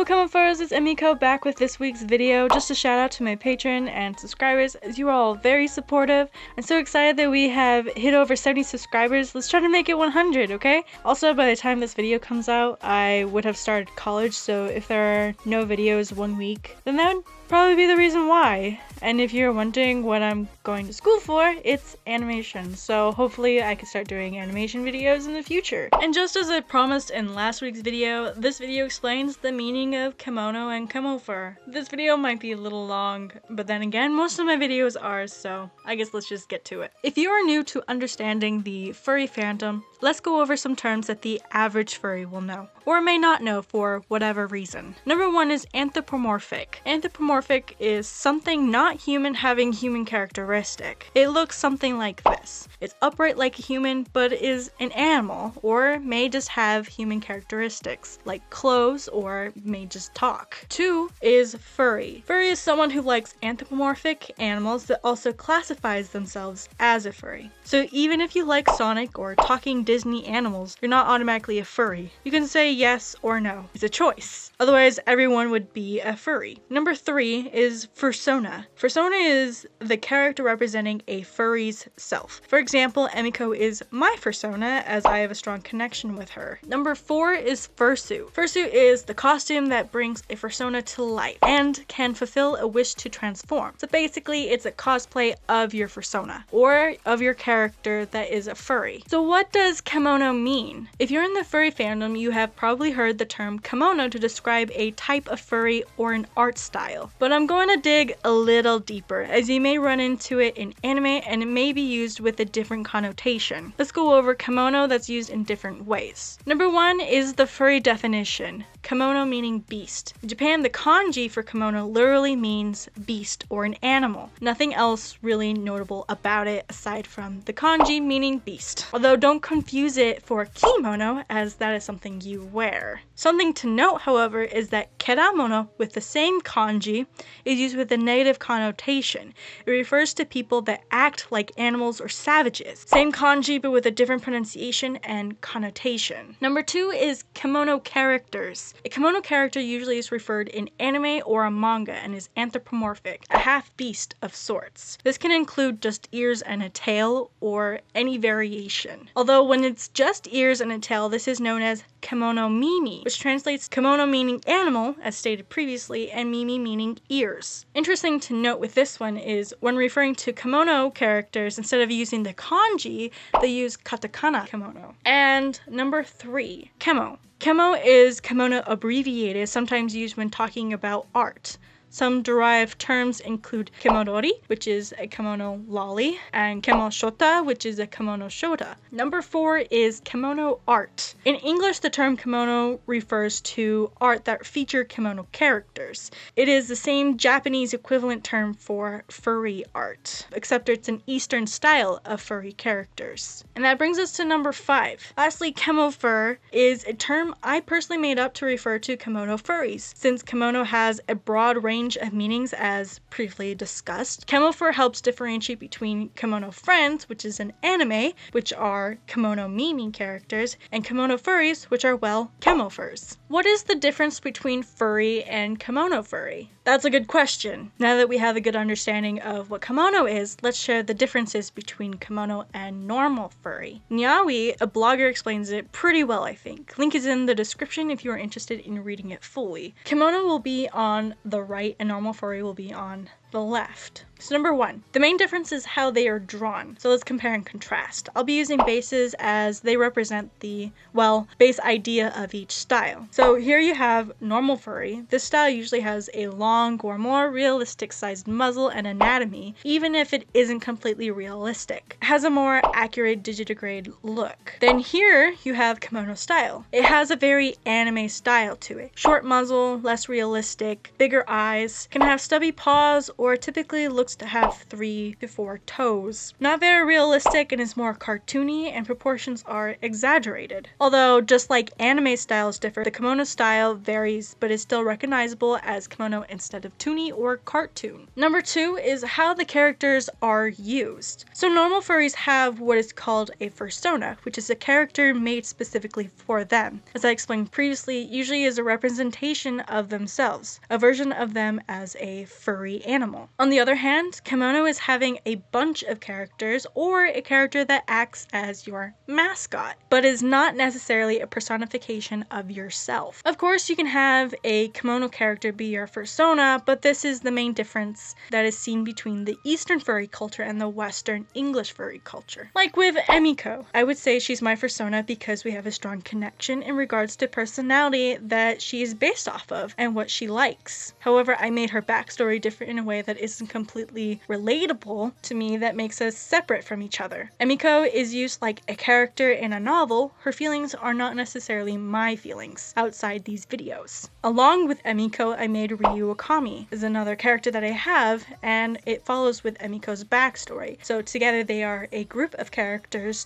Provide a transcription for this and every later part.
Kemofurs, it's Emiko back with this week's video. Just a shout out to my patron and subscribers, as you are all very supportive. I'm so excited that we have hit over 70 subscribers. Let's try to make it 100, okay? Also, by the time this video comes out, I would have started college, so if there are no videos 1 week, then that would probably be the reason why. And if you're wondering what I'm going to school for, it's animation. So hopefully I can start doing animation videos in the future. And just as I promised in last week's video, this video explains the meaning of kimono and Kemofur. This video might be a little long, but then again, most of my videos are, so I guess let's just get to it. If you are new to understanding the furry fandom, let's go over some terms that the average furry will know, or may not know for whatever reason. Number one is anthropomorphic. Anthropomorphic is something not human having human characteristic. It looks something like this. It's upright like a human, but is an animal, or may just have human characteristics, like clothes, or may just talk. Two is furry. Furry is someone who likes anthropomorphic animals that also classifies themselves as a furry. So even if you like Sonic or talking Disney animals, you're not automatically a furry. You can say yes or no. It's a choice. Otherwise, everyone would be a furry. Number three is fursona. Fursona is the character representing a furry's self. For example, Emiko is my fursona, as I have a strong connection with her. Number four is fursuit. Fursuit is the costume that brings a fursona to life and can fulfill a wish to transform. So basically, it's a cosplay of your fursona or of your character that is a furry. So what does kimono mean? If you're in the furry fandom, you have probably heard the term kimono to describe a type of furry or an art style. But I'm going to dig a little deeper, as you may run into it in anime and it may be used with a different connotation. Let's go over kimono that's used in different ways. Number one is the furry definition. Kimono meaning beast. In Japan, the kanji for kimono literally means beast or an animal. Nothing else really notable about it aside from the kanji meaning beast. Although don't confuse it for kimono, as that is something you wear. Something to note, however, is that keramono with the same kanji is used with a negative connotation. It refers to people that act like animals or savages. Same kanji but with a different pronunciation and connotation. Number two is kimono characters. A kimono character usually is referred in anime or a manga and is anthropomorphic, a half beast of sorts. This can include just ears and a tail or any variation. Although when it's just ears and a tail, this is known as kimono mimi, which translates kimono meaning animal, as stated previously, and mimi meaning ears. Interesting to note with this one is when referring to kimono characters, instead of using the kanji, they use katakana kimono. And number three, kemo. Kemo is kimono abbreviated, sometimes used when talking about art. Some derived terms include kemodori, which is a kimono lolly, and kemoshota, which is a kimono shota. Number four is kimono art. In English, the term kimono refers to art that feature kimono characters. It is the same Japanese equivalent term for furry art, except it's an Eastern style of furry characters. And that brings us to number five. Lastly, Kemofur is a term I personally made up to refer to kimono furries, since kimono has a broad range of meanings as previously discussed. Kemofur helps differentiate between kimono friends, which is an anime, which are kimono mimi characters, and kimono furries, which are, well, kemofurs. What is the difference between furry and kimono furry? That's a good question. Now that we have a good understanding of what kimono is, let's share the differences between kimono and normal furry. Nyawi, a blogger, explains it pretty well, I think. Link is in the description if you are interested in reading it fully. Kimono will be on the right and normal furry will be on the left. So number one, the main difference is how they are drawn. So let's compare and contrast. I'll be using bases as they represent the, well, base idea of each style. So here you have normal furry. This style usually has a long or more realistic sized muzzle and anatomy, even if it isn't completely realistic. It has a more accurate digitigrade look. Then here you have kimono style. It has a very anime style to it. Short muzzle, less realistic, bigger eyes, can have stubby paws or typically looks to have 3 to 4 toes. Not very realistic and is more cartoony, and proportions are exaggerated. Although, just like anime styles differ, the kimono style varies but is still recognizable as kimono instead of toonie or cartoon. Number 2 is how the characters are used. So normal furries have what is called a fursona, which is a character made specifically for them. As I explained previously, usually is a representation of themselves, a version of them as a furry animal. On the other hand, kimono is having a bunch of characters or a character that acts as your mascot, but is not necessarily a personification of yourself. Of course, you can have a kimono character be your fursona, but this is the main difference that is seen between the Eastern furry culture and the Western English furry culture. Like with Emiko, I would say she's my fursona because we have a strong connection in regards to personality that she is based off of and what she likes. However, I made her backstory different in a way that isn't completely relatable to me, that makes us separate from each other. Emiko is used like a character in a novel. Her feelings are not necessarily my feelings outside these videos. Along with Emiko, I made Ryu Okami, is another character that I have, and it follows with Emiko's backstory. So together they are a group of characters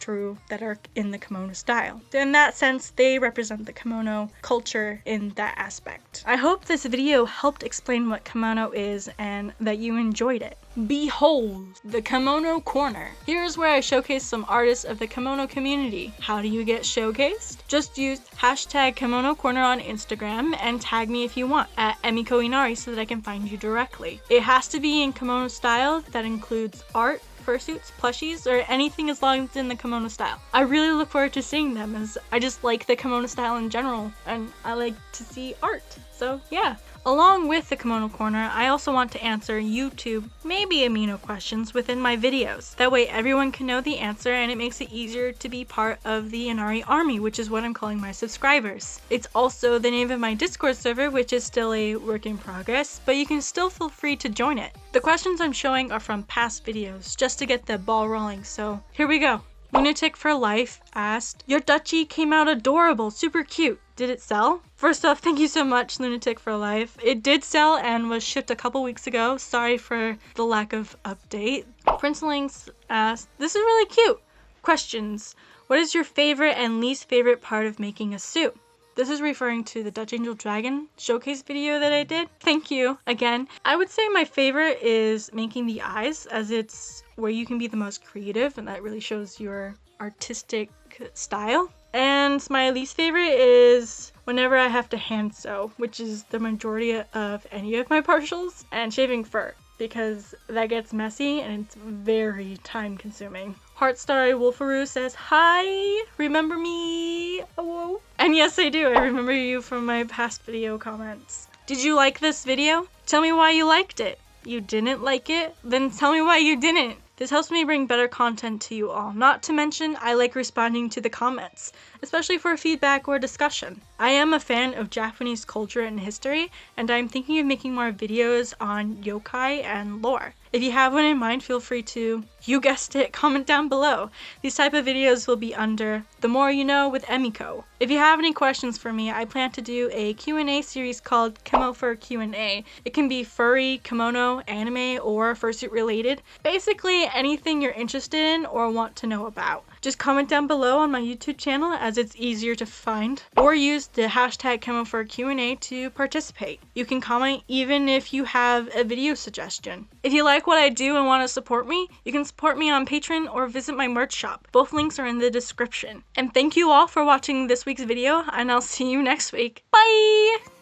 that are in the kimono style. In that sense, they represent the kimono culture in that aspect. I hope this video helped explain what kimono is and that you enjoyed it. Behold, the Kemono Corner. Here's where I showcase some artists of the kimono community. How do you get showcased? Just use hashtag Kemono Corner on Instagram and tag me if you want at Emiko Inari so that I can find you directly. It has to be in kimono style that includes art, fursuits, plushies, or anything as long as it's in the kimono style. I really look forward to seeing them as I just like the kimono style in general and I like to see art. So yeah. Along with the Kemono Corner, I also want to answer YouTube, maybe Amino questions within my videos. That way everyone can know the answer and it makes it easier to be part of the Inari army, which is what I'm calling my subscribers. It's also the name of my Discord server, which is still a work in progress, but you can still feel free to join it. The questions I'm showing are from past videos, just to get the ball rolling, so here we go. Lunatic for Life asked, "Your duchy came out adorable, super cute. Did it sell?" First off, thank you so much, Lunatic for Life. It did sell and was shipped a couple weeks ago. Sorry for the lack of update. Prince Links asked, "This is really cute. Questions. What is your favorite and least favorite part of making a suit?" This is referring to the Dutch Angel Dragon showcase video that I did. Thank you again. I would say my favorite is making the eyes, as it's where you can be the most creative and that really shows your artistic style. And my least favorite is whenever I have to hand sew, which is the majority of any of my partials, and shaving fur, because that gets messy and it's very time consuming. Heartstar Wolfaroo says, "Hi, remember me?" Oh, and yes, I do. I remember you from my past video comments. Did you like this video? Tell me why you liked it. You didn't like it? Then tell me why you didn't. This helps me bring better content to you all. Not to mention, I like responding to the comments, especially for feedback or discussion. I am a fan of Japanese culture and history, and I'm thinking of making more videos on yokai and lore. If you have one in mind, feel free to, you guessed it, comment down below. These type of videos will be under The More You Know with Emiko. If you have any questions for me, I plan to do a Q&A series called Kemofur Q&A. It can be furry, kimono, anime, or fursuit related. Basically anything you're interested in or want to know about. Just comment down below on my YouTube channel as it's easier to find, or use the hashtag Kemofur Q&A to participate. You can comment even if you have a video suggestion. If you like what I do and want to support me, you can support me on Patreon or visit my merch shop. Both links are in the description. And thank you all for watching this week's video, and I'll see you next week. Bye!